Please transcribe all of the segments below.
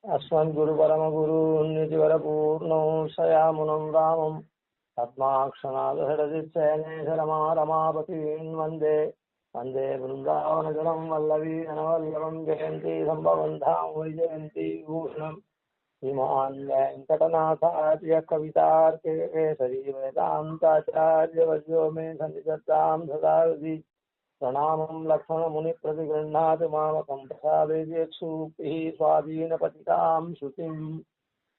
अस्मद्गुरुपरमगुरून्नितिवरपूर्णौ शयामुनं रामं पद्माक्षणादहरदिच्छयनेशरमारमापतीन् वन्दे वन्दे वृन्दावनगरं वल्लवीनवल्लभं जयन्ती सम्भवन्धां वैजयन्ती भूषणम् इमान् वेङ्कटनाथार्य कवितार्केसरी वेदान्ताचार्यवर्यो मे सन्निधत्तां सदा हृदि प्रणामं लक्ष्मणमुनिप्रतिगृह्णाति मामकं प्रसादेसूक्तिः स्वाधीनपतितां श्रुतिं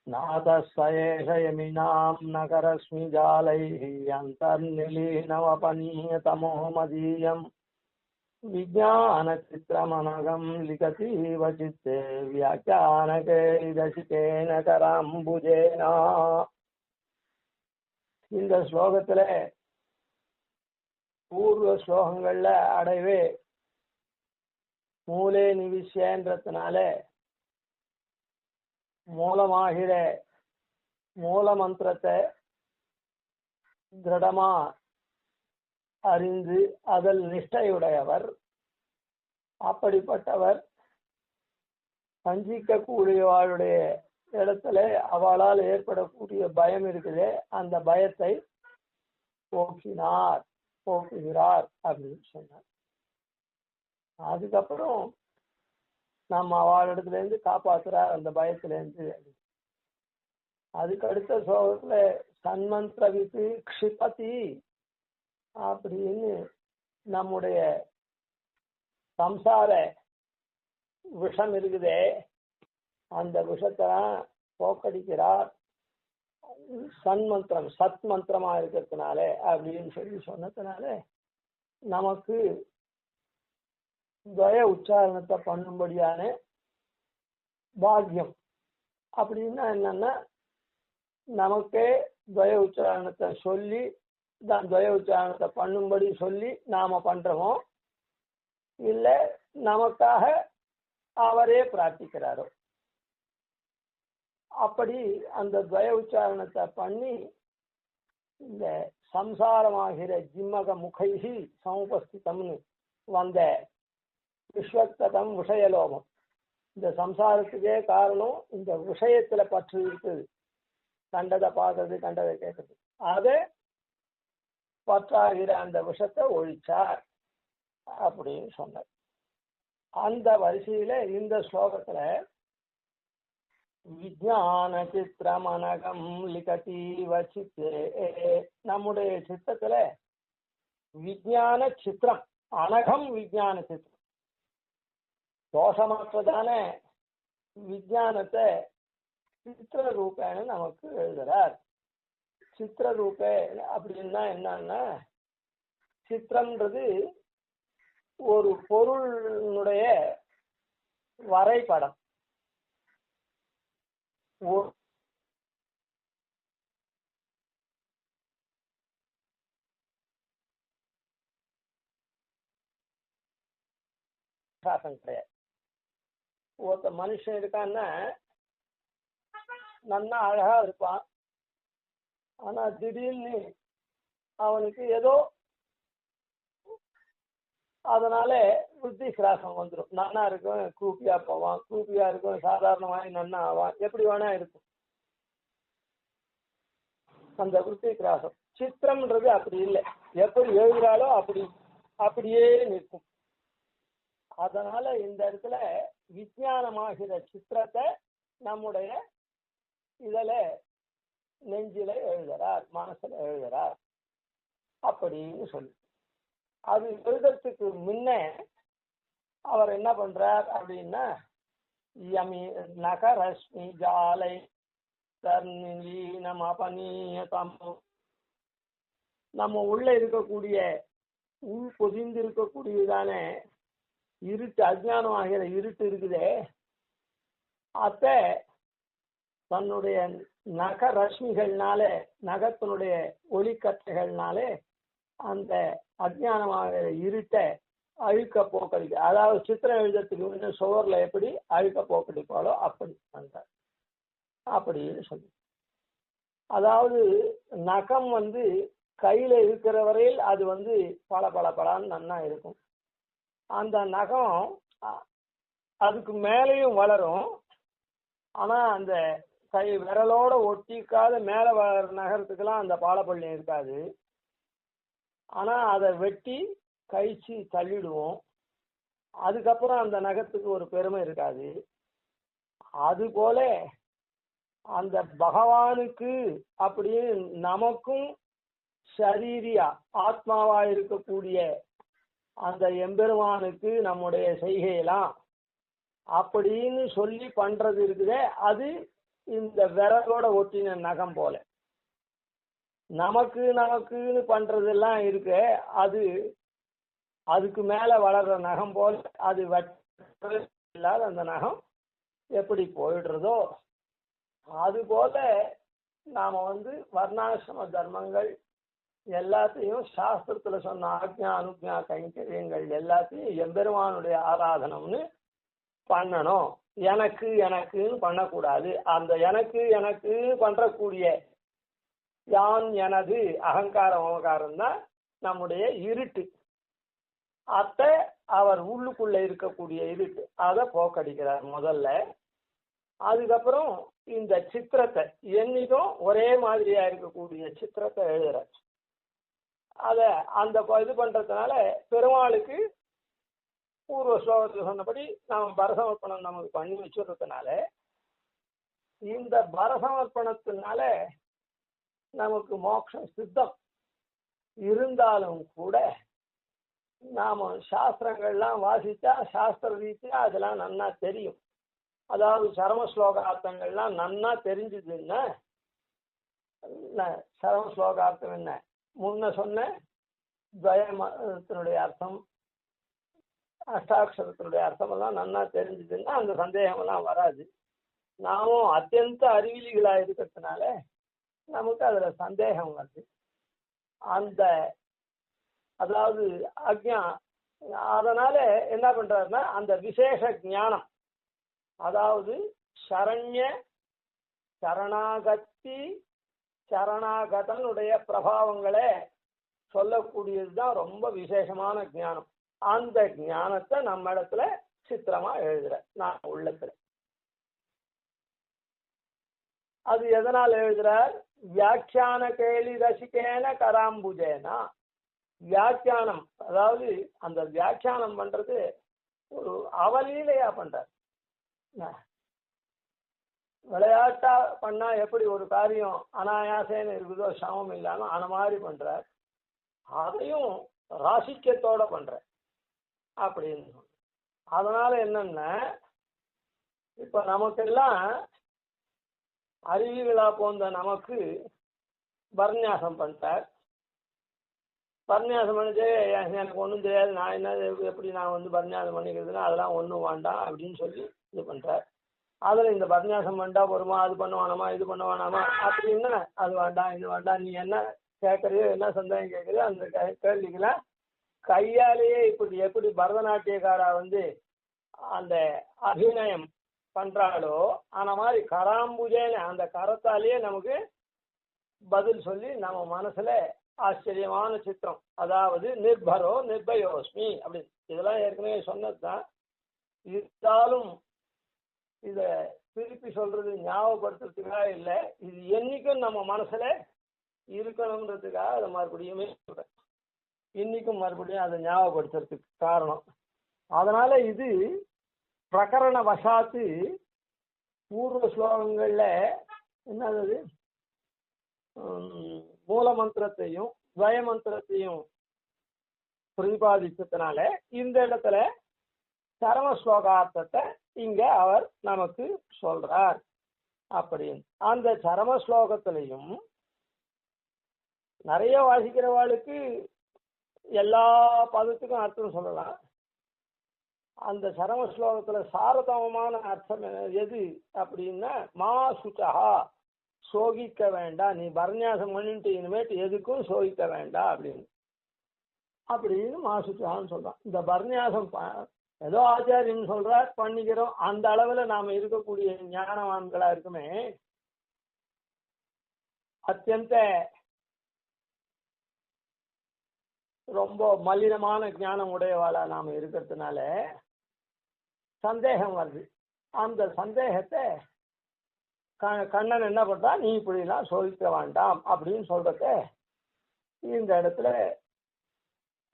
नाथः यमिनां नकरश्मि जालैः अन्तर्निलीनमपनीयतमो मदीयं विज्ञानचित्रमनघं लिखतीव चित्ते व्याख्यानकैरसिकेन कराम्बुजेन இந்த ஸ்லோகத்துல பூர்வ ஸ்லோகங்கள்ல அடைவே மூலே நிவிஷயன்றதுனால மூலமாகிற மூல மந்திரத்தை திருடமா அறிந்து அதில் நிஷ்டையுடையவர். அப்படிப்பட்டவர் சஞ்சிக்க கூடியவாளுடைய இடத்துல அவளால் ஏற்படக்கூடிய பயம் இருக்குதே, அந்த பயத்தை போக்குகிறார் அப்படின்னு சொன்னார். அதுக்கப்புறம் நம்ம அவளிடத்துல இருந்து காப்பாத்துறார் அந்த பயத்துல இருந்து. அதுக்கு அடுத்த ஸ்லோகத்துல சன்மந்திரவித்து க்ஷிபதி அப்படின்னு நம்முடைய சம்சார விஷம் இருக்குதே, அந்த விஷத்தை போக்கடிக்கிறார் சன்மந்திரம் சத் மந்திரமா இருக்கிறதுனால அப்படின்னு சொன்னதுனால நமக்கு துவய உச்சாரணத்தை பண்ணும்படியான பாக்கியம். அப்படின்னா என்னன்னா, நமக்கே துவய உச்சாரணத்தை சொல்லி துவய உச்சாரணத்தை பண்ணும்படி சொல்லி நாம பண்றோமோ இல்லை நமக்காக அவரே பிரார்த்திக்கிறாரோ, அப்படி அந்த துவய உச்சாரணத்தை பண்ணி இந்த சம்சாரமாகிற ஜிம்மக முகைஹி சமுபஸ்திதம்னு வந்த விஸ்வக்தம் விஷயலோகம், இந்த சம்சாரத்துக்கே காரணம் இந்த விஷயத்துல பற்று இருக்குது. கண்டதை பார்க்கறது, கண்டதை கேட்கறது, அதை பற்றாகிற அந்த விஷத்தை ஒழிச்சார் அப்படின்னு சொன்னார். அந்த வரிசையில இந்த ஸ்லோகத்துல விஜயான சித்திரமனகம் லிகதீவ சித்தே, நம்முடைய சித்தத்துல விஜயான சித்திரம், அனகம் விஜயான சித்திரம், தோஷமற்றதான விஜயானத்தை சித்திர ரூபேன நமக்கு எழுதுறார். சித்திர ரூபே அப்படின்னா என்னன்னா, சித்திரம்ன்றது ஒரு பொருளுடைய வரைபடம். கிடையாது. ஒருத்த மனுஷன் இருக்கான்னா நல்லா அழகா இருப்பான், ஆனா திடீர்னு அவனுக்கு ஏதோ அதனால புத்தி கிராசம் வந்துடும். நன்னா இருக்கும் கூப்பியா போவான், கூப்பியா இருக்கும் சாதாரணமாக நன்னா ஆவான், எப்படி வேணா இருக்கும். அந்த புத்தி கிராசம். சித்திரம்ன்றது அப்படி இல்லை, எப்படி எழுதுறாலோ அப்படியே நிற்கும். அதனால இந்த இடத்துல விஞ்ஞானமாகிற சித்திரத்தை நம்முடைய இதுல நெஞ்சில எழுதுறார், மனசுல எழுதுறார் அப்படின்னு சொல்லி, அது எழுதுறதுக்கு முன்ன அவர் என்ன பண்றார் அப்படின்னா, யமி நகரஸ்மி ஜாலை தர்ணீனம் அபநீயதம், நம்ம உள்ள இருக்கக்கூடிய உள் பொதிந்து இருக்கக்கூடியதான இருட்டு, அஜ்ஞானம் ஆகிற இருட்டு இருக்குதே, அத தன்னுடைய நக ரஷ்மிகள்னால, நகத்தினுடைய ஒளிக்கற்றைகள்னாலே அந்த அஜ்ஞானமாகிற இருட்டை அழுக்க போக்கடிக்க, அதாவது சித்திரம் எழுதுறதுக்கு முன்ன சுவர்ல எப்படி அழுக்க போக்கடிப்பாலோ அப்படி பண்றார் அப்படின்னு சொல்லி. அதாவது நகம் கையில இருக்கிற வரையில் அது பல பல பலான்னு நன்னா இருக்கும். அந்த நகம் அதுக்கு மேலேயும் வளரும், ஆனா அந்த கை விரலோட ஒட்டிக்காத மேல வர நகரத்துக்கெல்லாம் அந்த பாலப்பள்ளி இருக்காது. ஆனா அதை வெட்டி கழிச்சு தள்ளிடுவோம். அதுக்கப்புறம் அந்த நகத்துக்கு ஒரு பெருமை இருக்காது. அது போல அந்த பகவானுக்கு அப்படின்னு நமக்கும் சரீரியா ஆத்மாவா இருக்கக்கூடிய அந்த எம்பெருமானுக்கு நம்முடைய செய்கையெல்லாம் அப்படின்னு சொல்லி பண்றது இருக்குதே, அது இந்த விரலோட ஒட்டின நகம் போல. நமக்குன்னு பண்றதெல்லாம் இருக்கு, அது அதுக்கு மேல வளர்ற நகம் போல. அது இல்லாத அந்த நகம் எப்படி போயிடுறதோ அது போல நாம வர்ணாசிரம தர்மங்கள் எல்லாத்தையும் சாஸ்திரத்துல சொன்ன ஆக்ஞா அனுக்ஞா கைங்கரியங்கள் எல்லாத்தையும் எம்பெருமானுடைய ஆராதனம்னு பண்ணணும். எனக்குன்னு பண்ணக்கூடாது. அந்த எனக்கு பண்றக்கூடிய யான் எனது அகங்காரம் மமகாரம் தான் நம்முடைய இருட்டு. அத்தை அவர் உள்ளுக்குள்ள இருக்கக்கூடிய இருட்டு அதை போக்கடிக்கிறார் முதல்ல. அதுக்கப்புறம் இந்த சித்திரத்தை என்னைக்கும் ஒரே மாதிரியா இருக்கக்கூடிய சித்திரத்தை எழுதுறார். அத அந்த இது பண்றதுனால பெருமாளுக்கு பூர்வ ஸ்லோகத்தில் சொன்னபடி நாம பரசமர்ப்பணம் நமக்கு பண்ணி வச்சுருக்கிறதுனால இந்த பரசமர்ப்பணத்தினால நமக்கு மோட்சம் சித்தம் இருந்தாலும் கூட நாம சாஸ்திரங்கள்லாம் வாசிச்சா சாஸ்திர ரீதியா அதெல்லாம் நன்னா தெரியும். அதாவது சரம ஸ்லோகார்த்தங்கள்லாம் நன்னா தெரிஞ்சுதுன்னா, சரம ஸ்லோகார்த்தம் என்ன முன்ன சொன்ன துவயத்தினுடைய அர்த்தம் அஷ்டாட்சரத்தினுடைய அர்த்தம் எல்லாம் நன்னா தெரிஞ்சுதுன்னா அந்த சந்தேகம் எல்லாம் வராது. நாமும் அத்தியந்த அறிவிலிகளா இருக்கிறதுனால நமக்கு அதுல சந்தேகம் வருது. அந்த அதாவது அக்ஞா அதனால என்ன பண்றாருன்னா அந்த விசேஷ ஞானம், அதாவது சரண்ய சரணாகத்தி சரணாகதனுடைய பிரபாவங்களை சொல்லக்கூடியதுதான் ரொம்ப விசேஷமான ஞானம். அந்த ஞானத்தை நம்ம இடத்துல சித்திரமா எழுதுற நான் உள்ளத்துல. அது எதனால் எழுதுறார்? வியாக்கியான கேலி ரசிகேன கராம்புஜேனா. வியாக்கியானம், அதாவது அந்த வியாக்கியானம் பண்றது ஒரு அவலீலையா பண்றார். விளையாட்டா பண்ணா எப்படி ஒரு காரியம் அனாயாசேன்னு இருக்குதோ சமம் இல்லாம அந்த மாதிரி பண்றார். அதையும் ராசிக்கத்தோட பண்ற அப்படின்னு. அதனால என்னன்னா இப்ப நமக்கெல்லாம் அறிவிகளா போந்த நமக்கு பரநியாசம் பண்ணிட்டார். பரநியாசம் பண்ணிட்டு எனக்கு ஒன்றும் தெரியாது, நான் என்ன எப்படி நான் பரநியாசம் பண்ணிக்கிறதுன்னா அதெல்லாம் ஒன்றும் வேண்டாம் அப்படின்னு சொல்லி இது பண்றார். அதில் இந்த பரநியாசம் பண்ணா வருமா, அது பண்ணுவானாமா இது பண்ணுவானாமா அப்படின்னா அது வேண்டாம் இது வேண்டாம், நீ என்ன கேட்கறியோ என்ன சந்தேகம் கேட்கறியோ அந்த கேள்விக்கெல்லாம் கையாலேயே இப்படி எப்படி பரதநாட்டியக்காரா அந்த அபிநயம் பண்றாளோ அந்த மாதிரி கராம்புஜேன்னு அந்த கரத்தாலேயே நமக்கு பதில் சொல்லி நம்ம மனசுல ஆச்சரியமான சித்திரம், அதாவது நிர்பரோ நிர்பயோஸ்மி அப்படின்னு. இதெல்லாம் ஏற்கனவே சொன்னதுதான். இருந்தாலும் இத திருப்பி சொல்றது ஞாபகப்படுத்துறதுக்காக இல்லை, இது என்னைக்கும் நம்ம மனசுல இருக்கணும்ன்றதுக்காக அதை மறுபடியுமே சொல்றேன். இன்னைக்கும் மறுபடியும் அதை ஞாபகப்படுத்துறதுக்கு காரணம். அதனால இது பிரகரண வசாத்து பூர்வ ஸ்லோகங்கள்ல என்னது மூல மந்திரத்தையும் துவய மந்திரத்தையும் பிரதிபாதிச்சதுனால இந்த இடத்துல சரம ஸ்லோகார்த்தத்தை இங்க அவர் நமக்கு சொல்றார். அப்படின்னு அந்த சரம ஸ்லோகத்திலையும் நிறைய வாசிக்கிறவாளுக்கு எல்லா பதத்துக்கும் அர்த்தம் சொல்லலாம். அந்த சரம ஸ்லோகத்துல சாரதமமான அர்த்தம் எது அப்படின்னா மா சுச்சகா, சோகிக்க வேண்டாம், நீ பரநியாசம் பண்ணிட்டு இனிமேட்டு எதுக்கும் சோகிக்க வேண்டாம் அப்படின்னு மா சுச்சகான்னு சொல்றான். இந்த பரநியாசம் ஏதோ ஆச்சாரியன்னு சொல்றார் பண்ணிக்கிறோம், அந்த அளவுல நாம இருக்கக்கூடிய ஞானவான்களா இருக்குமே, அத்தியந்த ரொம்ப மலினமான ஞானம் உடையவாளா நாம இருக்கிறதுனால சந்தேகம் வருது. அந்த சந்தேகத்தை கண்ணன் என்ன பண்றா, நீ இப்படிலாம் சோதிக்க வேண்டாம் அப்படின்னு சொல்றத இந்த இடத்துல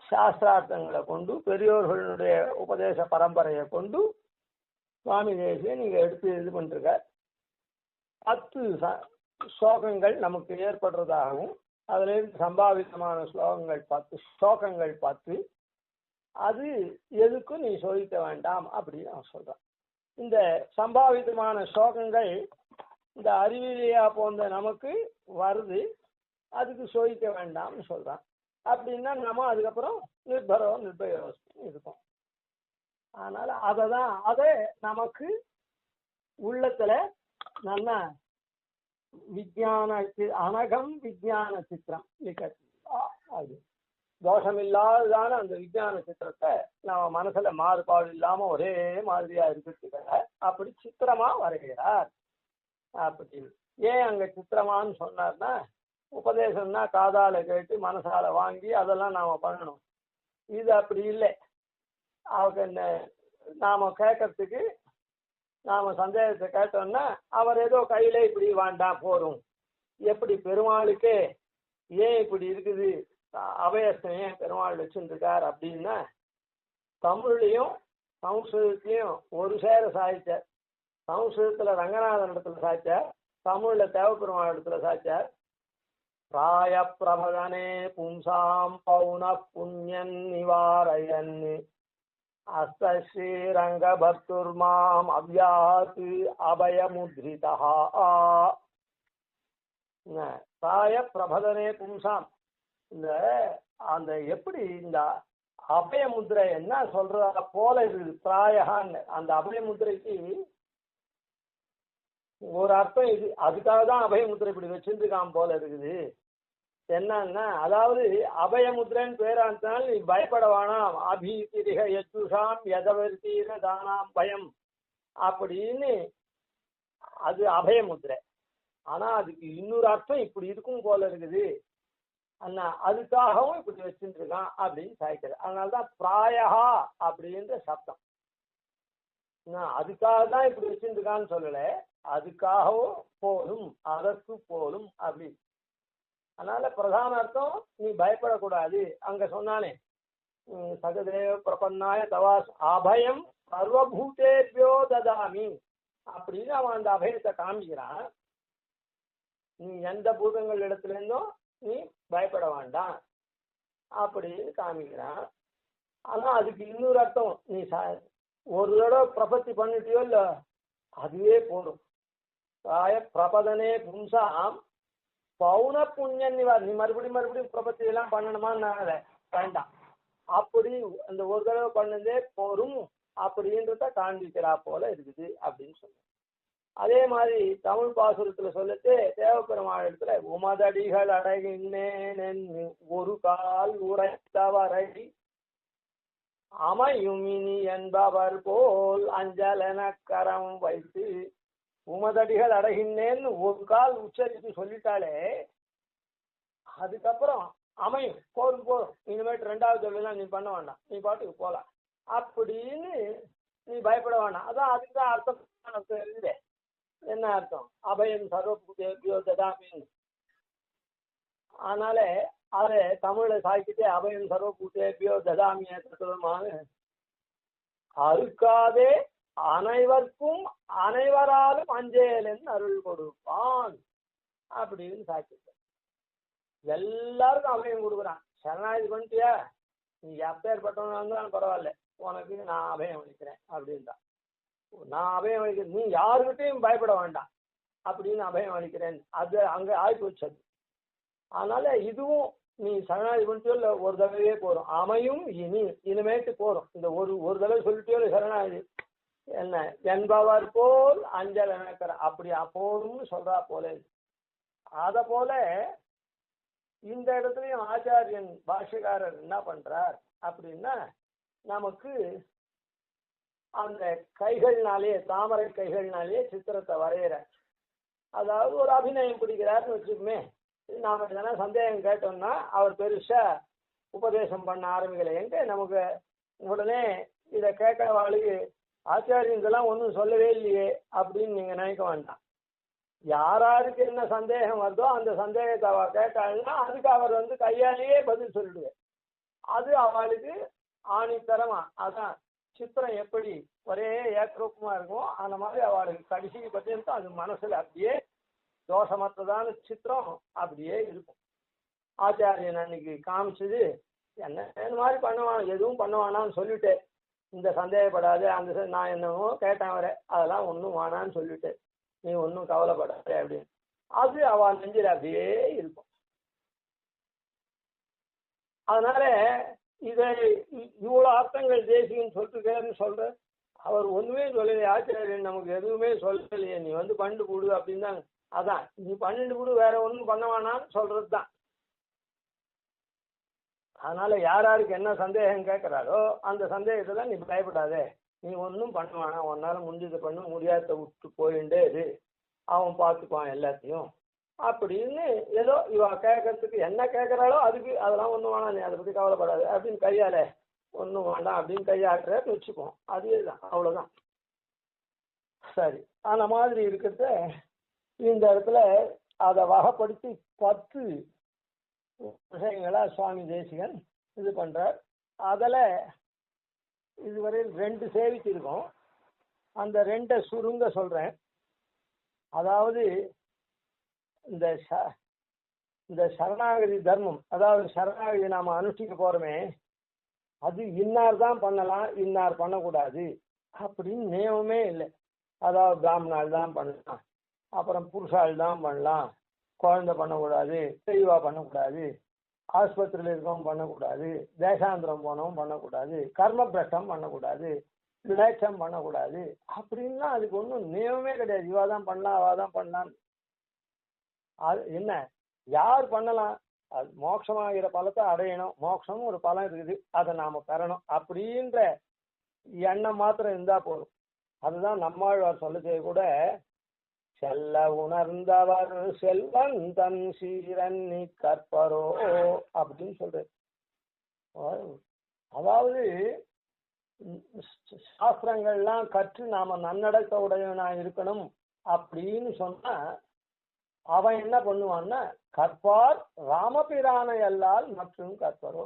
சாஸ்திரார்த்தங்களை கொண்டு பெரியோர்களுடைய உபதேச பரம்பரையை கொண்டு சுவாமி தேசிய நீங்க எடுத்து இது பண்ணிருக்க 10 ஸ்லோகங்கள் நமக்கு ஏற்படுறதாகவும் அதுல இருந்து சம்பாவிதமான ஸ்லோகங்கள் 10 ஸ்லோகங்கள் 10 அது எதுக்கும் நீ சோதிக்க வேண்டாம் அப்படின்னு அவன் சொல்றான். இந்த சம்பாவிதமான ஸ்லோகங்கள் இந்த அறிவிலியா போன்ற நமக்கு வருது, அதுக்கு சோதிக்க வேண்டாம்னு சொல்றான். அப்படின்னா நம்ம அதுக்கப்புறம் நிர்பயோஸ்தி இருக்கும். அதனால அதை நமக்கு உள்ளத்துல நல்ல விஞ்ஞான அனகம் விஞ்ஞான சித்திரம் அது தோஷமில்லாததான அந்த விஞ்ஞான சித்திரத்தை நம்ம மனசுல மாறுபாடு இல்லாம ஒரே மாதிரியா இருக்கிறதுக்காக அப்படி சித்திரமா வரைகிறார். அப்படி ஏன் அங்க சித்திரமான்னு சொன்னார்னா, உபதேசம்னா காதால கேட்டு மனசால வாங்கி அதெல்லாம் நாம பண்ணணும். இது அப்படி இல்லை. அவங்க நாம கேட்கறதுக்கு நாம சந்தேகத்தை கேட்டோம்னா அவர் ஏதோ கையில இப்படி வேண்டாம் போறோம், எப்படி பெருமாளுக்கே ஏன் இப்படி இருக்குது அபயஸ்தம் ஏன் பெருமாள் வச்சுருக்கார் அப்படின்னா, தமிழ்லையும் சமஸ்கிருதத்திலையும் ஒரு சேர சாய்ச்சார். சமஸ்கிருதத்துல ரங்கநாதன் இடத்துல சாய்ச்சார், தமிழ்ல தேவப்பெருமாள் இடத்துல சாய்ச்சார். பிராய பிரபதனே பும்சாம் பௌன புண்ணியன் நிவாரயன் அஸ்தஸ்ரீரங்க பர்த்துர்மாம் அவ்யாத்து அபயமுத்ரிதா. பிராய பிரபதனே பும்சாம், இந்த அந்த எப்படி இந்த அபயமுத்திரை என்ன சொல்றதா போல இருக்குது. பிராயகான்னு அந்த அபயமுத்திரைக்கு ஒரு அர்த்தம் இது, அதுக்காக தான் அபயமுத்திரை இப்படி வச்சிருக்கான் போல இருக்குது. என்னன்னா, அதாவது அபயமுத்திரன்னு பேரானால் நீ பயப்பட வேணாம், அபீதிரிக யச்சுஷாம் யதவர்த்தீர தானாம் பயம் அப்படின்னு அது அபயமுத்திரை. ஆனா அதுக்கு இன்னொரு அர்த்தம் இப்படி இருக்கும் போல இருக்குது அண்ணா, அதுக்காகவும் இப்படி வச்சுட்டு இருக்கான் அப்படின்னு சாய்க்கிறது. அதனாலதான் பிராயகா அப்படின்ற சப்தம். அதுக்காக தான் இப்படி வச்சுட்டு இருக்கான்னு சொல்லல, அதுக்காகவும் போலும் அதற்கு போலும் அப்படி. அதனால பிரதான அர்த்தம் நீ பயப்படக்கூடாது. அங்க சொன்னானே சகதேவ பிரபன்னாய தவாஸ் அபயம் சர்வபூதேபியோ ததாமி அப்படின்னு அவன் அந்த அபயத்தை காமிக்கிறான். நீ எந்த பூதங்கள் இடத்துல இருந்தும் நீ பயப்பட வேண்டாம் அப்படின்னு காமிக்கிறான். ஆனா அதுக்கு இன்னொரு அர்த்தம், நீ ஒரு தடவை பிரபத்தி பண்ணிட்டியோ இல்ல அதுவே போதும். பிரபதனே பும்சாம் பௌன புண்ணியன் நிவார், நீ மறுபடியும் பிரபத்தி எல்லாம் பண்ணணுமான்னு வேண்டாம், அப்படி அந்த ஒரு தடவை பண்ணதே போரும் அப்படின்றத காண்பிக்கிறா போல இருக்குது அப்படின்னு சொல்ல. அதே மாதிரி தமிழ் பாசுரத்துல சொல்லட்டு தேவப்பெருமாள் இடத்துல உமதடிகள் அடகினேன் ஒரு கால் உரைத்தவரை அமையுமினி என்பவர் போல் அஞ்சலன கரம் வைத்து, உமதடிகள் அடகினேன்னு ஒரு கால் உச்சரித்து சொல்லிட்டாலே அதுக்கப்புறம் அமையும் போரும் இனிமேட்டு 2வது தொழிலாம் நீ பண்ண வேண்டாம், நீ பாட்டுக்கு போலாம் அப்படின்னு நீ பயப்பட வேண்டாம். அதான் அதுக்குதான் அர்த்தம் இருக்குது. என்ன அர்த்தம்? அபயம் சர்வபூதேபியோ ததாமின்னு. அதனால அதை தமிழை சாய்க்கிட்டே அபயம் சர்வபூதேபியோ ததாமிய தத்துவமாக அறுக்காதே அனைவருக்கும் அனைவராலும் அஞ்சேலன் அருள் கொடுப்பான் அப்படின்னு சாய்க்கிட்ட எல்லாருக்கும் அபயம் கொடுக்குறான். சரணாகதி பண்ணிட்டியா, நீ எப்பேற்பட்டவனா இருந்தாலும் பரவாயில்ல, உனக்கு நான் அபயம் அளிக்கிறேன் அப்படின்றான். நான் அபயம் அளிக்கிறேன், நீ யாருக்கிட்டையும் பயப்பட வேண்டாம் அப்படின்னு அபயம் அளிக்கிறேன். அது அங்க ஆய்வு வச்சது. அதனால இதுவும் நீ சரணாகதி பண்ணிட்டியோ இல்லை ஒரு தடவையே போறோம், அமையும் இனிமேட்டு போறோம். இந்த ஒரு தடவை சொல்லிட்டியோ இல்லை சரணாகதி என்ன என்பவர் போல் அஞ்சல் எனக்கிற அப்படி போதும்னு சொல்றா போல. அத போல இந்த இடத்துலயும் ஆச்சாரியன் பாஷ்யக்காரர் என்ன பண்றார் அப்படின்னா, நமக்கு அந்த கைகள்னாலே தாமரை கைகள்னாலே சித்திரத்தை வரைகிற, அதாவது ஒரு அபிநயம் பிடிக்கிறாருன்னு வச்சுக்குமே. நாம எதனா சந்தேகம் கேட்டோம்னா அவர் பெருசா உபதேசம் பண்ண ஆரம்பிக்கல. எங்க நமக்கு உடனே இதை கேட்கறவாளுக்கு ஆச்சாரியன் இதெல்லாம் ஒன்றும் சொல்லவே இல்லையே அப்படின்னு நீங்க நினைக்க வேண்டாம். யாராருக்கு என்ன சந்தேகம் வருதோ அந்த சந்தேகத்தை அவ கேட்டாங்கன்னா அதுக்கு அவர் வந்து கையாலேயே பதில் சொல்லிடுவார். அது அவளுக்கு ஆணித்தரமா அதான் சித்திரம் எப்படி ஒரே ஏக்கரூபமா இருக்கும் அந்த மாதிரி அவளுக்கு கடைசி பற்றியும் அது மனசுல அப்படியே தோஷமற்றதான சித்திரம் அப்படியே இருக்கும். ஆச்சாரியன் அன்னைக்கு காமிச்சது என்ன மாதிரி பண்ணுவான் எதுவும் பண்ணுவானான்னு சொல்லிட்டு இந்த சந்தேகப்படாது அந்த நான் என்னவோ கேட்டேன் வர அதெல்லாம் ஒன்றும் வானான்னு சொல்லிட்டு நீ ஒன்றும் கவலைப்படாத அப்படின்னு அது அவன் நெஞ்சில் அப்படியே இருக்கும். அதனால இதை இவ்வளோ அர்த்தங்கள் தேசியன்னு சொல்லிட்டுருக்காருன்னு சொல்ற அவர் ஒன்றுமே சொல்லலையே ஆச்சாரியன் நமக்கு எதுவுமே சொல்லலையே நீ வந்து பண்ணிட்டு கொடு அப்படின்னு தான். அதான் நீ பண்ணிட்டு கொடு வேற ஒன்றும் பண்ண வேணான்னு சொல்றது தான். அதனால யாராருக்கு என்ன சந்தேகம் கேட்கிறாரோ அந்த சந்தேகத்தில் நீ பயப்படாதே நீ ஒன்றும் பண்ண வேணாம் உன்னால முடிஞ்சதை பண்ண முடியாத விட்டு போயிட்டே இரு அவன் பார்த்துக்குவான் எல்லாத்தையும் அப்படின்னு ஏதோ இவ கேட்கறதுக்கு என்ன கேட்குறாளோ அதுக்கு அதெல்லாம் ஒன்றும் வேணாம் நீ அதை பற்றி கவலைப்படாது அப்படின்னு கையால ஒன்றும் வேண்டாம் அப்படின்னு கையாட்டுறேன்னு வச்சுப்போம். அதே தான் அவ்வளோதான். சரி அந்த மாதிரி இருக்கிறத இந்த இடத்துல அதை வகைப்படுத்தி 10 விஷயங்களா சுவாமி தேசிகன் இது பண்றார். அதில் இதுவரையில் 2 சேவிச்சிருக்கோம். அந்த 2 சுருங்க சொல்றேன். அதாவது இந்த சரணாகதி தர்மம் அதாவது சரணாகதி நாம அனுஷ்டிக்க போறோமே அது இன்னார் தான் பண்ணலாம் இன்னார் பண்ணக்கூடாது அப்படின்னு நியமமே இல்லை. அதாவது பிராமணால் தான் பண்ணலாம் அப்புறம் புருஷால் தான் பண்ணலாம் குழந்தை பண்ணக்கூடாது தெளிவா பண்ணக்கூடாது ஆஸ்பத்திரியில் இருக்கவும் பண்ணக்கூடாது தேசாந்திரம் போனவும் பண்ணக்கூடாது கர்ம பிரஷ்டம் பண்ணக்கூடாது விளைச்சம் பண்ணக்கூடாது அப்படின்னா அதுக்கு ஒன்றும் நியமமே கிடையாது. இவா தான் பண்ணலாம் அவா தான் பண்ணலாம். அது என்ன யார் பண்ணலாம் அது மோட்சமாகிற பலத்தை அடையணும் மோட்சமும் ஒரு பலம் இருக்குது அதை நாம பெறணும் அப்படின்ற எண்ணம் மாத்திரம் இருந்தா போதும். அதுதான் நம்மாழ்வார் சொல்லச்சே கூட செல்ல உணர்ந்தவர் செல்வன் தன் சீரன்னி கற்பரோ அப்படின்னு சொல்றாரு. அதாவது சாஸ்திரங்கள்லாம் கற்று நாம நன்னடக்க உடையவனா இருக்கணும் அப்படின்னு சொன்னா அவன் என்ன பண்ணுவான்னா கற்பார் ராமபிரானை அல்லால் மற்றும் கற்பரோ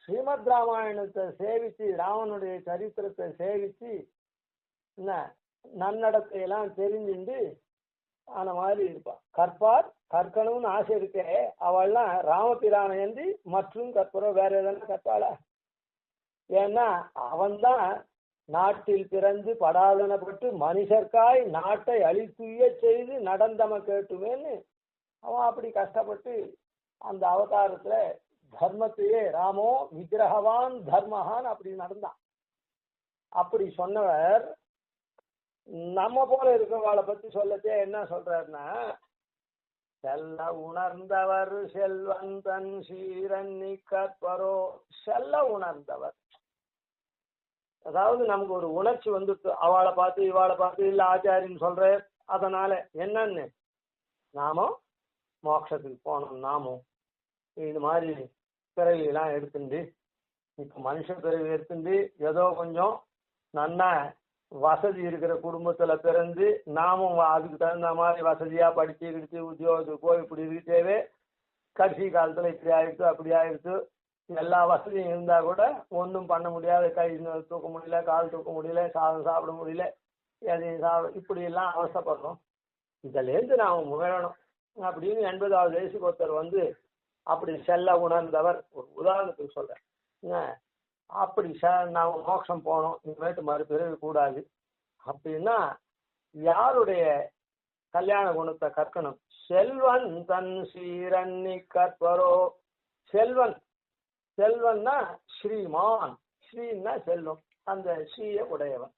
ஸ்ரீமத் ராமாயணத்தை சேவிச்சு ராமனுடைய சரித்திரத்தை சேவிச்சு என்ன நன்னடத்தையெல்லாம் தெரிஞ்சுண்டு அந்த மாதிரி இருப்பான். கற்பார் கற்கணும்னு ஆசை இருக்கே அவள்லாம் ராமபிரானை அன்றி மற்றும் கற்பரோ வேற எதனா கற்பாளா? ஏன்னா அவன்தான் நாட்டில் பிறந்து படாதனப்பட்டு மனுஷர்காய் நாட்டை அழித்துய செய்து நடந்தம கேட்டுமேன்னு அவன் அப்படி கஷ்டப்பட்டு அந்த அவதாரத்துல தர்மத்தையே ராமோ விக்கிரகவான் தர்மஹான் அப்படி நடந்தான். அப்படி சொன்னவர் நம்ம போல இருக்கிறவாளை பத்தி சொல்லத்தே என்ன சொல்றாருன்னா செல்ல உணர்ந்தவர் செல்வன் தன் சீரன்னி கற்பரோ செல்ல உணர்ந்தவர் அதாவது நமக்கு ஒரு உணர்ச்சி வந்துட்டு அவளை பார்த்து இவாளை பார்த்து இல்ல ஆச்சாரின்னு சொல்ற அதனால என்னன்னு நாமும் மோட்சத்துக்கு போனோம் நாமும் இது மாதிரி பிறவியெல்லாம் எடுத்துட்டு இப்ப மனுஷ பிறவி எடுத்துட்டு ஏதோ கொஞ்சம் நன்னா வசதி இருக்கிற குடும்பத்துல பிறந்து நாமும் அதுக்கு தகுந்த மாதிரி வசதியா படிச்சு கிடிச்சு உத்தியோகத்துக்கு போய் இப்படி இருக்கவே கடைசி காலத்துல இப்படி ஆயிடுச்சு அப்படி ஆயிடுச்சு எல்லா வசதியும் இருந்தா கூட ஒன்றும் பண்ண முடியாது கை தூக்க முடியல கால் தூக்க முடியல சாதம் சாப்பிட முடியல எதையும் இப்படி எல்லாம் அவசப்படுறோம். இதுலேருந்து நாம் முகழணும் அப்படின்னு 80வது வயசுக்கு ஒருத்தர் வந்து அப்படி செல்ல உணர்ந்தவர் ஒரு உதாரணத்துக்கு சொல்றேன் அப்படி நாம் மோட்சம் போனோம் இனிமேட்டு மறுபிறவி கூடாது அப்படின்னா யாருடைய கல்யாண குணத்தை கற்கணும்? செல்வன் தன் சீரன்னி கற்பரோ செல்வன் செல்வன்னா ஸ்ரீமான் ஸ்ரீன்னா செல்வம் அந்த ஸ்ரீய உடையவன்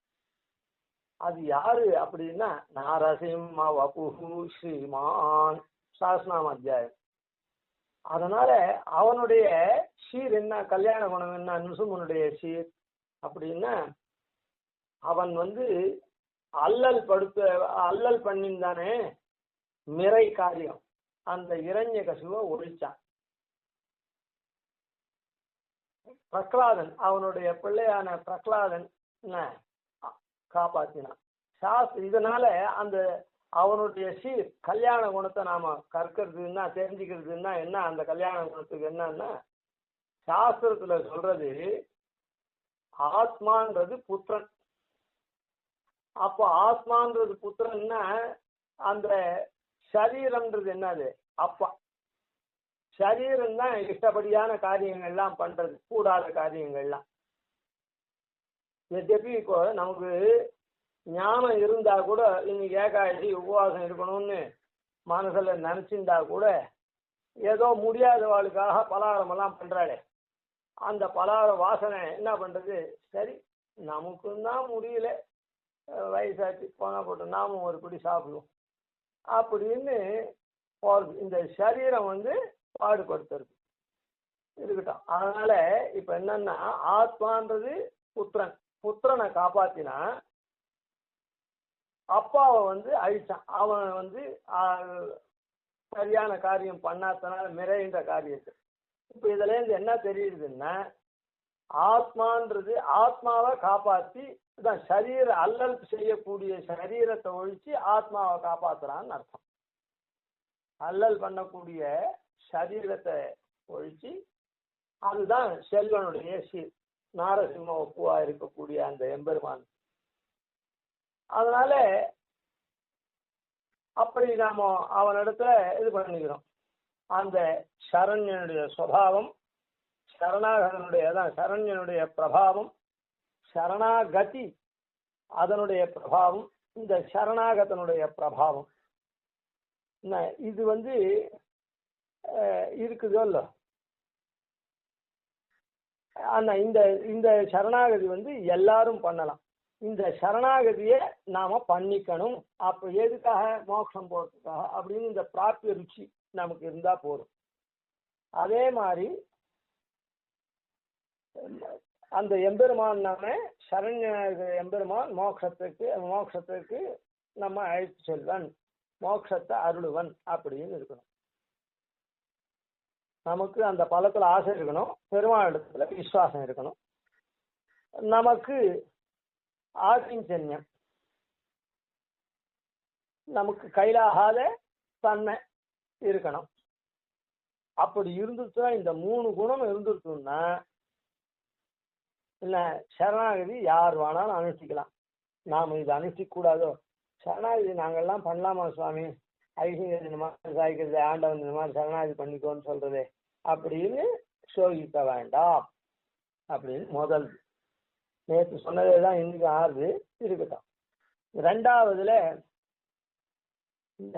அது யாரு அப்படின்னா நாரசிம்ம வபுஹு ஸ்ரீமான் சாஸ்நாம அத்தியாயம். அதனால அவனுடைய சீர் என்ன கல்யாண குணம் என்ன நிருசுமனுடைய சீர் அப்படின்னா அவன் வந்து அல்லல் பண்ணிந்தானே மிரை காரியம் அந்த இரண்ய கசுவை ஒழிச்சான். பிரகலாதன் அவனுடைய பிள்ளையான பிரகலாதன் காப்பாத்தினான். இதனால அந்த அவனுடைய சீர் கல்யாண குணத்தை நாம கற்கிறதுன்னா தெரிஞ்சுக்கிறதுன்னா என்ன, அந்த கல்யாண குணத்துக்கு என்னன்னா சாஸ்திரத்துல சொல்றது ஆத்மான்றது புத்திரன். அப்போ ஆத்மான்றது புத்திரன்னா அந்த சரீரம்ன்றது என்னது அப்பா. சரீரம் தான் இஷ்டப்படியான காரியங்கள்லாம் பண்றது, கூடாத காரியங்கள்லாம். எதப்பி இப்போ நமக்கு ஞானம் இருந்தா கூட இன்னைக்கு ஏகாதசி உபவாசம் இருக்கணும்னு மனசுல நினைச்சிருந்தா கூட ஏதோ முடியாதவாளுக்காக பலகாரம் எல்லாம் பண்றாளே, அந்த பலகார வாசனை என்ன பண்றது, சரி நமக்கும் தான் முடியல, வயசாச்சு போனா போட்டு நாமும் ஒரு பிடி சாப்பிடுவோம் அப்படின்னு இந்த சரீரம் பாடுபடுத்துறது இருக்கட்டும். அதனால இப்ப என்னன்னா ஆத்மான்றது புத்திரன். புத்திரனை காப்பாத்தினா அப்பாவை அழிச்சான். அவன் சரியான காரியம் பண்ணாதனால நிறைந்த காரியத்தை. இப்ப இதுல இருந்து என்ன தெரியுதுன்னா ஆத்மான்றது ஆத்மாவை காப்பாத்தி சரீர அல்லல் செய்யக்கூடிய சரீரத்தை ஒழிச்சு ஆத்மாவை காப்பாத்துறான்னு அர்த்தம். அல்லல் பண்ணக்கூடிய சரீரத்தை ஒழிச்சு அதுதான் செல்வனுடைய சீர், நாரசிம்ம ஒப்புவா இருக்கக்கூடிய அந்த எம்பெருமான். அதனால அப்படி நாம அவனிடத்துல இது பண்ணிக்கிறோம். அந்த சரண்யனுடைய சுபாவம், சரண்யனுடைய பிரபாவம், சரணாகதி அதனுடைய பிரபாவம், இந்த சரணாகதனுடைய பிரபாவம் இது இருக்குதோ இல்ல. ஆனா இந்த சரணாகதி எல்லாரும் பண்ணலாம். இந்த சரணாகதியை நாம பண்ணிக்கணும். அப்ப எதுக்காக, மோட்சம் போறதுக்காக அப்படின்னு இந்த பிராப்திய ருச்சி நமக்கு இருந்தா போதும். அதே மாதிரி அந்த எம்பெருமான் நாம சரண்ய எம்பெருமான் மோட்சத்துக்கு நம்ம அழைத்து செல்வன், மோட்சத்தை அருளுவன் அப்படின்னு இருக்கணும். நமக்கு அந்த பலத்துல ஆசை இருக்கணும், பெருமாள் இடத்துல விசுவாசம் இருக்கணும். நமக்கு ஆக்கிஞ்சன்யம், நமக்கு கையிலாகாத தன்மை இருக்கணும். அப்படி இருந்துச்சுன்னா, இந்த 3 குணம் இருந்துருச்சுன்னா இல்ல சரணாகதி யார் வேணாலும் அனுஷ்டிக்கலாம். நாம இதை அனுஷ்டிக்க கூடாதோ, சரணாகதி நாங்கள்லாம் பண்ணலாமா சுவாமி, ஐசிங்கிறது இந்த மாதிரி சாய்க்கிறது, ஆண்டவன் இந்த மாதிரி சரணாகதி பண்ணிக்கோன்னு சொல்றது அப்படின்னு சோகிக்க வேண்டாம் அப்படின்னு முதல். நேற்று சொன்னதே தான் இன்னைக்கு ஆறுது இருக்கட்டும். 2வதுல இந்த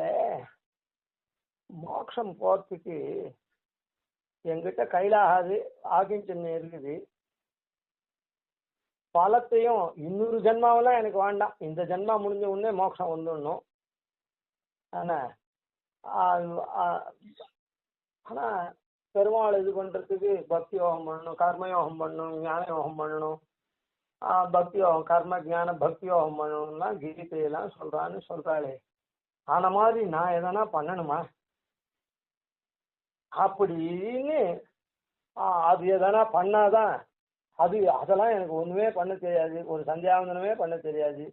மோட்சம் போறதுக்கு என்கிட்ட கையிலாகாது, ஆகிஞ்சன்யம் இருக்குது, பலத்தையும் இன்னொரு ஜென்மாவெல்லாம் எனக்கு வேண்டாம், இந்த ஜென்மா முடிஞ்ச உடனே மோட்சம் வந்துடணும். ஆனா பெருமாள் இது பண்றதுக்கு பக்தி யோகம் பண்ணணும், கர்மயோகம் பண்ணணும், ஞான யோகம் பண்ணணும், பக்தி யோகம் கர்ம ஞான பக்தி யோகம் பண்ணணும்னா கீதையெல்லாம் சொல்றாளே, ஆன மாதிரி நான் எதனா பண்ணணுமா அப்படின்னு அது எதனா பண்ணாதான் அதெல்லாம் எனக்கு ஒண்ணுமே பண்ண தெரியாது, ஒரு சந்தியாவந்தனமே பண்ண தெரியாது,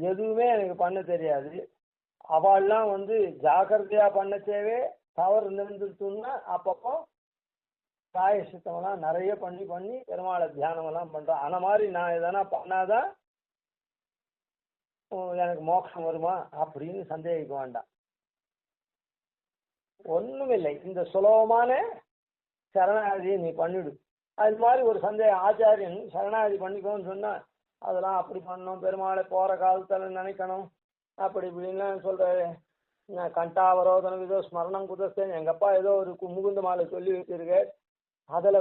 எதுவுமே எனக்கு பண்ண தெரியாது. அவள்லாம் ஜாக்கிரதையா பண்ணச்சேவே தவறு நிறுந்துட்டுன்னா அப்பப்போ பிராயசித்தமெல்லாம் நிறைய பண்ணி பெருமாளை தியானம் எல்லாம் பண்றோம். அந்த மாதிரி நான் எதனா பண்ணாதான் எனக்கு மோட்சம் வருமா அப்படின்னு சந்தேகிக்க வேண்டாம். ஒண்ணுமில்லை, இந்த சுலபமான சரணாகதியை நீ பண்ணிடு. அது மாதிரி ஒரு சந்தேகம், ஆச்சாரியன் சரணாகதி பண்ணிக்கோன்னு சொன்னா அதெல்லாம் அப்படி பண்ணணும், பெருமாளை போற காலத்துல நினைக்கணும், அப்படி இப்படின்லாம் சொல்றாரு. நான் கண்டாவரோதனம் ஏதோ ஸ்மரணம் குதஸ்தேன் எங்க அப்பா ஏதோ ஒரு முகுந்த மாலை சொல்லி வச்சிருக்கேன், அதுல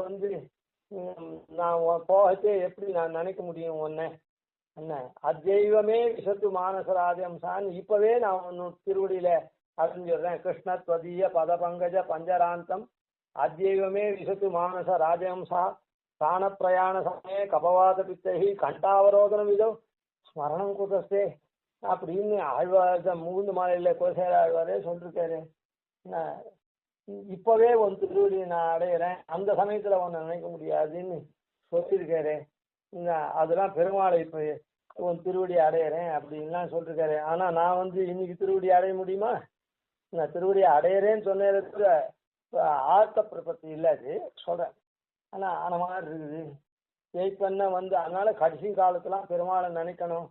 நான் போகத்தே எப்படி நான் நினைக்க முடியும் ஒன்ன என்ன, அத்யைவமே விசத்து மானசராஜம்சான்னு இப்பவே நான் ஒன்னு திருவடியில அறிஞ்சிடுறேன். கிருஷ்ண துவதீய பத பங்கஜ பஞ்சராந்தம் அத்யைவமே விசத்து மானச ராஜஹம்சா பிராண பிரயாண சமயே கபவாத பித்தகி கண்டாவரோதனம் இதோ ஸ்மரணம் குதஸ்தே அப்படின்னு ஆழ்வார் முகுந்து மாலையில கோசேர ஆழ்வாரே சொல்லிருக்காரு. இப்பவே திருவடி நான் அடையிறேன், அந்த சமயத்துல ஒன்னு நினைக்க முடியாதுன்னு சொல்லியிருக்காரு. அதெல்லாம் பெருமாளை இப்ப உன் திருவடி அடையிறேன் அப்படின்லாம் சொல்லிருக்காரு. ஆனா நான் வந்து இன்னைக்கு திருவடி அடைய முடியுமா? நான் திருவடி அடையிறேன்னு சொன்னதுக்கு ஆர்த்த பிரபத்தி இல்லை, அது சொல்றேன். ஆனா ஆன மாதிரி இருக்குது ஜெயிப்பண்ண வந்து. அதனால கடைசி காலத்துலாம் பெருமாளை நினைக்கணும்.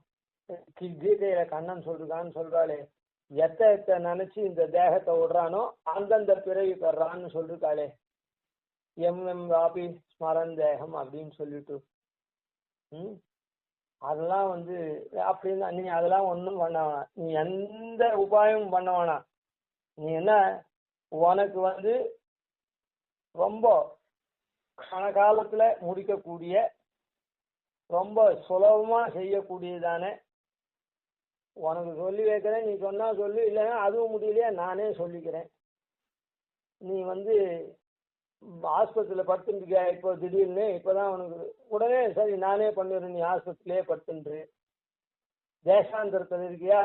கீதையில கண்ணன் சொல்றான்னு சொல்றாளே, எத்த நினைச்சு இந்த தேகத்தை விடுறானோ அந்தந்த பிறவி பெறான்னு சொல்லிருக்காளே, எம் வாபி ஸ்மரன் தேகம் அப்படின்னு சொல்லிட்டு. அதெல்லாம் வந்து அப்படின்னா நீ அதெல்லாம் ஒன்றும் பண்ண வேணாம். நீ எந்த உபாயமும் பண்ண வேணாம். நீ என்ன, உனக்கு வந்து ரொம்ப கணக்காலத்துல முடிக்கக்கூடிய ரொம்ப சுலபமா செய்யக்கூடியதானே உனக்கு சொல்லி வைக்கிறேன். நீ சொன்னா சொல்லு, இல்லைன்னா அதுவும் முடியலையா நானே சொல்லிக்கிறேன். நீ வந்து ஆஸ்பத்திரியில் படுத்துருக்கியா இப்போ திடீர்னு, இப்போதான் உனக்கு உடனே சரி நானே பண்ணிடுறேன், நீ ஆஸ்பத்திரியிலே படுத்துன்று. தேசாந்திரத்தில் இருக்கியா,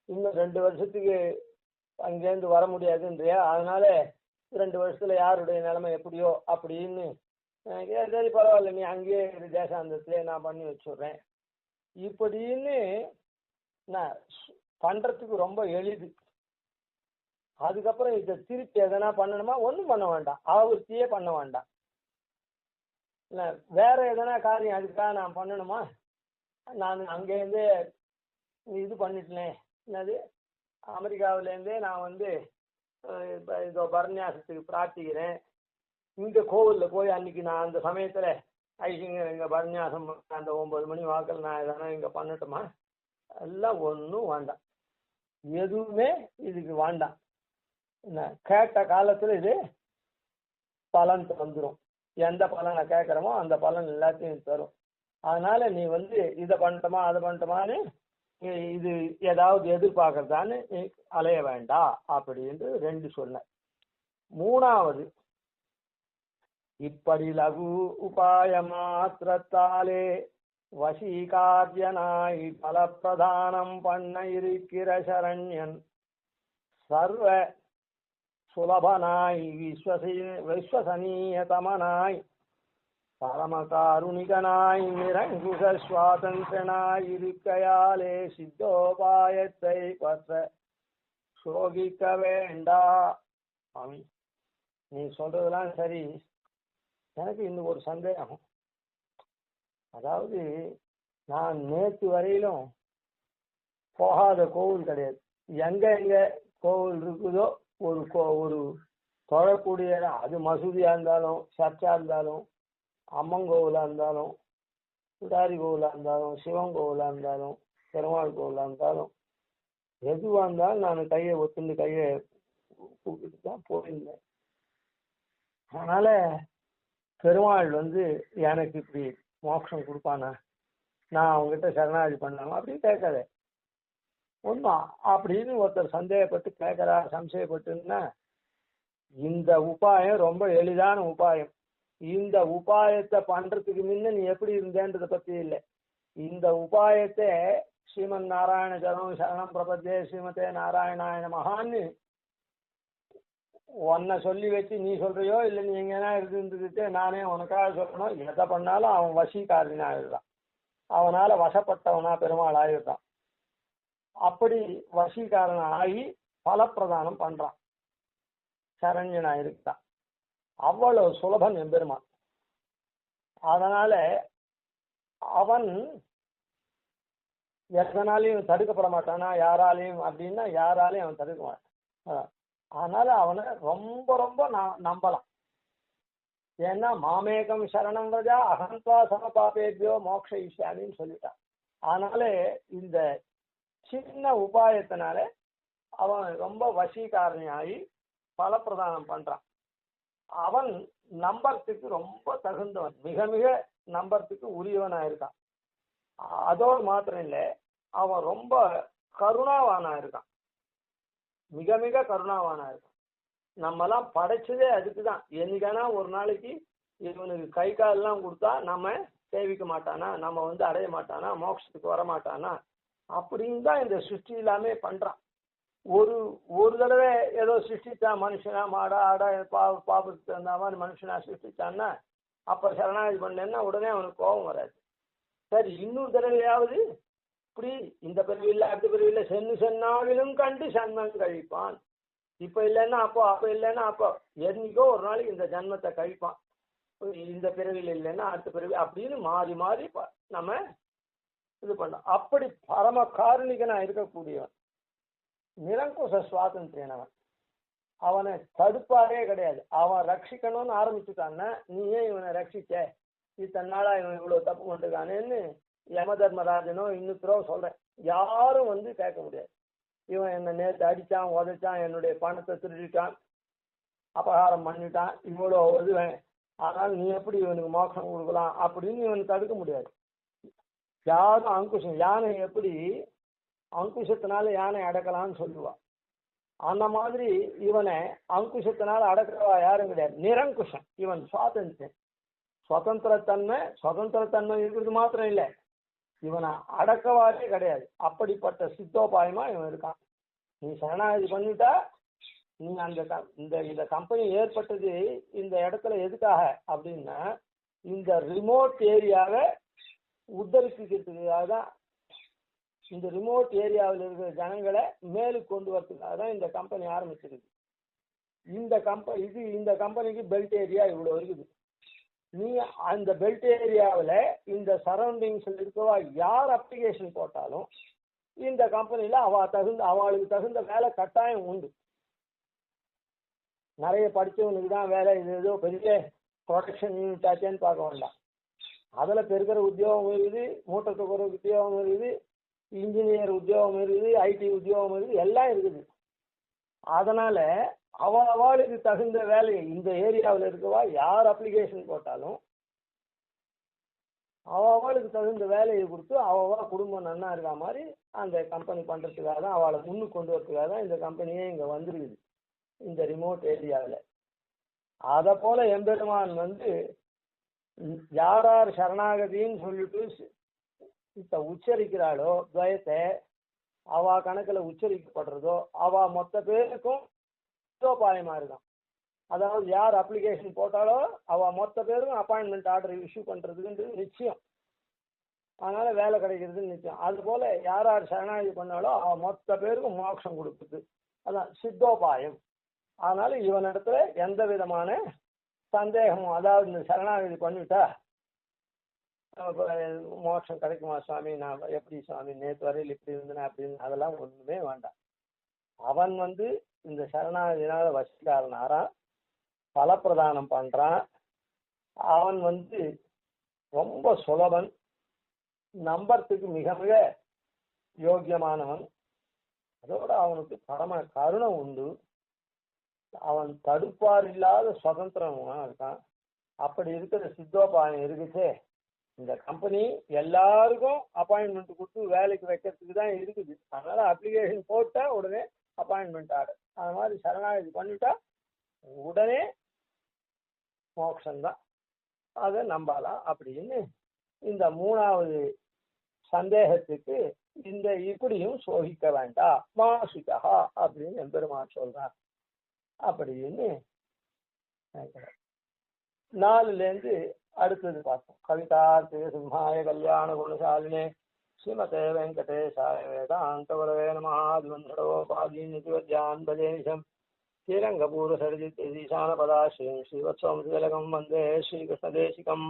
இன்னும் 2 வருஷத்துக்கு அங்கேருந்து வர முடியாதுன்றியா, அதனால 2 வருஷத்துல யாருடைய நிலைமை எப்படியோ அப்படின்னு சரி பரவாயில்ல நீ அங்கேயே தேசாந்திரத்திலே நான் பண்ணி வச்சுடுறேன் இப்படின்னு நான் பண்றதுக்கு ரொம்ப எளிது. அதுக்கப்புறம் இதை திருப்பி எதனா பண்ணணுமா, ஒன்றும் பண்ண வேண்டாம், ஆவர்த்தியே பண்ண வேண்டாம். இல்லை வேற எதனா காரியம் அதுக்காக நான் பண்ணணுமா, நான் அங்கேருந்தே இது பண்ணிட்டேன். என்னது அமெரிக்காவிலேருந்தே நான் வந்து இதோ பரநியாசத்துக்கு பிரார்த்திக்கிறேன், இந்த கோவிலில் போய் அன்னைக்கு நான் அந்த சமயத்தில் ஐசிங்க இங்கே பரநியாசம் அந்த 9 மணி வாக்கில் நான் எதனா இங்கே பண்ணட்டுமா, எல்லாம் ஒன்றும் வேண்டாம், எதுவுமே இதுக்கு வேண்டாம். என்ன கேட்ட காலத்தில் இது பலன் தந்துடும். எந்த பலனை கேட்குறோமோ அந்த பலன் எல்லாத்தையும் தரும். அதனால நீ வந்து இதை பண்ணட்டுமா அதை பண்ணட்டுமான்னு இது ஏதாவது எதிர்பார்க்கறதான்னு நீ அலைய வேண்டாம் அப்படின்னு 2 சொன்ன. 3வது, இப்படி லகு உபாய மாத்திரத்தாலே வசீகார்யனாய் பலப்பிரதானம் பண்ண இருக்கிற சரண்யன் சர்வ சுலபனாய் விஸ்வசனீயதமனாய் பரமகாருணிகனாய் நிரங்குஷ சுவாதந்திரனாய் இருக்கையாலே சித்தோபாயத்தை பற்ற சோகிக்க வேண்டா. சாமி நீ சொல்றதெல்லாம் சரி, எனக்கு இன்னும் ஒரு சந்தேகம். அதாவது நான் நேற்று வரையிலும் போகாத கோவில் கிடையாது. எங்க கோவில் இருக்குதோ ஒரு தொழக்கூடிய, அது மசூதியா இருந்தாலும் சர்ச்சா இருந்தாலும் அம்மன் கோவிலா இருந்தாலும் பிடாரி கோவிலா இருந்தாலும் சிவன் கோவிலா இருந்தாலும் பெருமாள் கோவிலா இருந்தாலும் எதுவாக இருந்தாலும் நான் கையை ஒத்துண்டு கையை கூப்பிட்டு தான் போயிருந்தேன். அதனால பெருமாள் வந்து எனக்கு இப்படி மோட்சம் கொடுப்பானா, நான் அவங்ககிட்ட சரணாகதி பண்ணாமா அப்படின்னு கேட்காத. ஒன்றும் அப்படின்னு ஒருத்தர் சந்தேகப்பட்டு கேட்கறா, சம்சயப்பட்டுன்னா இந்த உபாயம் ரொம்ப எளிதான உபாயம். இந்த உபாயத்தை பண்றதுக்கு முன்ன நீ எப்படி இருந்தேன்றதை பத்தி இல்லை. இந்த உபாயத்தை ஸ்ரீமன் நாராயண சரணம் பிரபத்தே ஸ்ரீமதே நாராயணாய நமஹான்னு உன்னை சொல்லி வச்சு நீ சொல்றியோ இல்லை நீ எங்கன்னா இருந்துட்டு நானே உனக்காக சொல்லணும், எதை பண்ணாலும் அவன் வசீகாரன் ஆயிடுறான், அவனால வசப்பட்டவனா பெருமாள் ஆயிடுறான். அப்படி வசீகாரன் ஆகி பலப்பிரதானம் பண்றான், சரண்யனா இருக்கான். அவ்வளவு சுலபன் எம்பெருமான். அதனால அவன் எதனாலையும் தடுக்கப்பட மாட்டானா யாராலையும் அப்படின்னா, யாராலையும் அவன் தடுக்க மாட்டான். அதனால அவனை ரொம்ப ரொம்ப நம்பலாம். ஏன்னா மாமேகம் சரணம் வஜா அகந்தா சமபாபேபியோ மோக்ஷ ஈஷானின்னு சொல்லிட்டான். அதனால இந்த சின்ன உபாயத்தினால அவன் ரொம்ப வசீகாரணியாகி பலப்பிரதானம் பண்றான். அவன் நம்பறதுக்கு ரொம்ப தகுந்தவன், மிக மிக நம்பறதுக்கு உரியவனா இருக்கான். அதோடு மாத்திரம் இல்லை, அவன் ரொம்ப கருணாவானா இருக்கான், மிக மிக கருணாவானா இருக்கான். நம்மலாம் படைச்சதே அதுக்குதான். என்னைக்கானா ஒரு நாளைக்கு இவனுக்கு கை காலெல்லாம் கொடுத்தா நம்ம சேவிக்க மாட்டானா, நம்ம வந்து அடைய மாட்டானா, மோட்சத்துக்கு வர மாட்டானா அப்படின்னு தான் இந்த சிருஷ்டி எல்லாமே பண்றான். ஒரு தடவை ஏதோ சிருஷ்டிச்சா மனுஷனா மாடா ஆடா பாபத்துக்கு தகுந்த மாதிரி மனுஷனா சிருஷ்டிச்சான்னா அப்ப சரணாகதி பண்ணலன்னா உடனே அவனுக்கு கோபம் வராது. சரி இன்னொரு தடவையாவது இப்படி இந்த பிறவியில் அடுத்த பிறவியில் சென்னாவிலும் கண்டு சன்மம் கழிப்பான். இப்போ இல்லைன்னா அப்போ, அப்போ இல்லைன்னா அப்போ, என்னைக்கோ ஒரு நாளைக்கு இந்த ஜன்மத்தை கழிப்பான். இந்த பிறவியில் இல்லைன்னா அடுத்த பிறவி அப்படின்னு மாறி மாறி நம்ம இது பண்ணோம். அப்படி பரம காருணிகனா இருக்கக்கூடியவன், நிரங்குச சுவாதந்திரியனவன். அவனை தடுப்பாரே கிடையாது. அவன் ரட்சிக்கணும்னு ஆரம்பிச்சுட்டான்னா, நீ ஏன் இவனை ரட்சிச்ச, இத்தனை நாளா இவன் இவ்வளவு தப்பு பண்ணிருக்கானேன்னு யம தர்மராஜனோ இன்னொருத்தரோ சொல்றேன், யாரும் வந்து கேட்க முடியாது. இவன் என்னை நேற்று அடிச்சான், உதைச்சான், என்னுடைய பணத்தை திருடிட்டான், அபகாரம் பண்ணிட்டான், இவ்வளோ இதுவன், ஆனால் நீ எப்படி இவனுக்கு மோட்சம் கொடுக்கலாம் அப்படின்னு இவனை தடுக்க முடியாது. யாரும் அங்குஷம், யானை எப்படி அங்குஷத்தினால யானை அடக்கலாம்னு சொல்லுவா, அந்த மாதிரி இவனை அங்குஷத்தினால அடக்கிறவா யாரும் கிடையாது. நிரங்குஷம் இவன், சுவாதந்திரன், சுதந்திரத்தன்மை இருக்கிறது மாத்திரம் இல்லை, இவனை அடக்கவாரே கிடையாது. அப்படிப்பட்ட சித்தோபாயமா இவன் இருக்கான். நீ சரணாகதி பண்ணிட்டா, நீ இந்த கம்பெனி ஏற்பட்டது இந்த இடத்துல எதுக்காக அப்படின்னா, இந்த ரிமோட் ஏரியாவை உத்தரிக்கிறதுக்காக தான். இந்த ரிமோட் ஏரியாவில் இருக்கிற ஜனங்களை மேலுக்கு கொண்டு வரதுக்காக தான் இந்த கம்பெனி ஆரம்பிச்சிருக்கு. இந்த கம்பெனிக்கு பெல்ட் ஏரியா இவ்வளோ இருக்குது. நீ அந்த பெல்ட் ஏரியாவில் இந்த சரௌண்டிங்ஸில் இருக்கவா யார் அப்ளிகேஷன் போட்டாலும் இந்த கம்பெனியில் அவளுக்கு தகுந்த வேலை கட்டாயம் உண்டு. நிறைய படித்தவனுக்கு தான் வேலை, இது ஏதோ பெரிய ப்ரொடக்ஷன் யூனிட் ஆச்சேன்னு பார்க்க வேண்டாம். அதில் பெருக்கிற உத்தியோகம் இருக்குது, மூட்டை தூக்குற உத்தியோகம் இருக்குது, இன்ஜினியர் உத்தியோகம் இருக்குது, ஐடி உத்தியோகம் இருக்குது, எல்லாம் இருக்குது. அதனால அவளுக்கு தகுந்த வேலையை இந்த ஏரியாவில் இருக்கவா யார் அப்ளிகேஷன் போட்டாலும் அவளுக்கு தகுந்த வேலையை கொடுத்து அவ குடும்பம் நன்னா இருக்கா மாதிரி அந்த கம்பெனி பண்றதுக்காக தான், அவளை முன்னுக்கு கொண்டு வரதுக்காக தான் இந்த கம்பெனியே இங்க வந்துருக்குது இந்த ரிமோட் ஏரியாவில். அதை போல எம்பெருமான் வந்து யார் சரணாகதின்னு சொல்லிட்டு இப்ப உச்சரிக்கிறாளோ துவயத்தை, அவ கணக்கில் உச்சரிக்கப்படுறதோ அவ மொத்த பேருக்கும் சித்தோபாயமா இருக்கும். அதாவது யார் அப்ளிகேஷன் போட்டாலோ அவ மொத்த பேருக்கும் அப்பாயின்மெண்ட் ஆர்டர் இஷ்யூ பண்றதுக்கு நிச்சயம், அதனால வேலை கிடைக்கிறதுன்னு நிச்சயம். அது போல யார் சரணாகதி பண்ணாலோ அவ மொத்த பேருக்கும் மோட்சம் கொடுக்குது, அதான் சித்தோபாயம். அதனால இவனிடத்துல எந்த விதமான சந்தேகமும், அதாவது இந்த சரணாகதி பண்ணிட்டா மோட்சம் கிடைக்குமா சுவாமி, நான் எப்படி சுவாமி நேற்று வரையில் இப்படி இருந்தேன் அப்படின்னு அதெல்லாம் ஒண்ணுமே வேண்டாம். அவன் வந்து இந்த சரணாகதினால வசிக்காரனாரான், பலப்பிரதானம் பண்றான். அவன் வந்து ரொம்ப சுலபன், நம்பறதுக்கு மிக மிக யோக்கியமானவன். அதோட அவனுக்கு பரம கருணை உண்டு. அவன் தடுப்பார் இல்லாத சுதந்திரமா இருக்கான். அப்படி இருக்கிற சித்தோபாயம் இருக்குச்சே, இந்த கம்பெனி எல்லாருக்கும் அப்பாயின்மெண்ட் கொடுத்து வேலைக்கு வைக்கிறதுக்கு தான் இருக்குது. அதனால அப்ளிகேஷன் போட்டா உடனே அப்பாயின்மெண்ட் ஆர்டர். அது மாதிரி சரணாகதி பண்ணிட்டா உடனே மோட்சம்தான், அதை நம்பலாம் அப்படின்னு இந்த மூணாவது சந்தேகத்துக்கு இந்த இப்படியும் சோகிக்க வேண்டாம் மாசுகா அப்படின்னு எம்பெருமான் சொல்றான். அப்படின்னு 4லேருந்து அடுத்தது பார்த்தோம். கவிதார்த்திக சிம்ஹாய கல்யாண குணசாலினே ஸ்ரீமதே வெங்கடேசாய வேதாந்த குரவே நமः. द्वन्द्वोपाधीनितिवद्यान् भजेशम् श्रीरङ्गपूरसरिजितैशानपदाश्रयम् श्रीवत्सवंशतिलकम् वन्दे श्रीकृष्णदेशिकम्.